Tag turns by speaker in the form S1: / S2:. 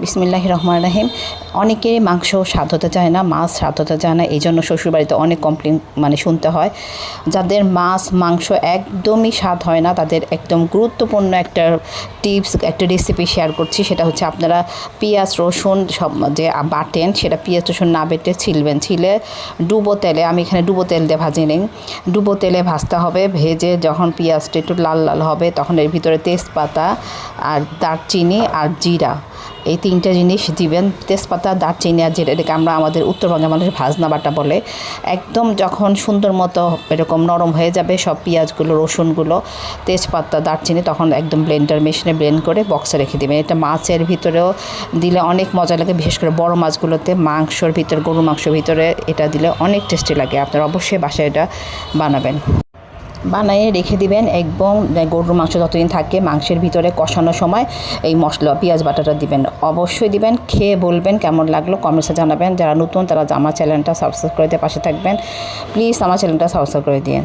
S1: বিসমিল্লাহির রহমানির রহিম। অনেকেরই মাংস স্বাদ হতে চায় না, মাছ স্বাদ হতে চায় না, এই জন্য শ্বশুরবাড়িতে অনেক কমপ্লেন শুনতে হয়। যাদের মাছ মাংস একদমই স্বাদ হয় না তাদের একদম গুরুত্বপূর্ণ একটা টিপস, একটা রেসিপি শেয়ার করছি। সেটা হচ্ছে আপনারা পেঁয়াজ রসুন সব যে বাটেন, সেটা পেঁয়াজ রসুন না বেটে ছিলে ডুবো তেলে, আমি এখানে ডুবো তেল দিয়ে ভাজি নিই। ডুবো তেলে ভাজতে হবে, ভেজে যখন পেঁয়াজটা একটু লাল লাল হবে তখন এর ভিতরে তেজপাতা আর দারচিনি আর জিরা, এই তিনটা জিনিস দিবেন। তেজপাতা, দারচিনি আর জিরা, এটাকে আমরা আমাদের উত্তরবঙ্গের মানুষ ভাজনা বাটা বলে। একদম যখন সুন্দর মতো এরকম নরম হয়ে যাবে সব পেঁয়াজগুলো রসুনগুলো তেজপাতা দারচিনি, তখন একদম ব্লেন্ডার মেশিনে ব্লেন্ড করে বক্সে রেখে দেবেন। এটা মাছের ভিতরেও দিলে অনেক মজা লাগে, বিশেষ করে বড় মাছগুলোতে, মাংসর ভিতরে, গরু মাংসের ভিতরে এটা দিলে অনেক টেস্টি লাগে। আপনারা অবশ্যই বাসায় এটা বানাবেন, বানিয়ে রেখে দিবেন। একদম গরুর মাংস যতদিন থাকে মাংসের ভিতরে কষানোর সময় এই মশলা পেঁয়াজ বাটাটা দিবেন, অবশ্যই দিবেন। খেয়ে বলবেন কেমন লাগলো, কমেন্টসে জানাবেন। যারা নতুন তারা আমার চ্যানেলটা সাবস্ক্রাইব করে দিয়ে পাশে থাকবেন। প্লিজ আমার চ্যানেলটা সাবস্ক্রাইব করে দিন।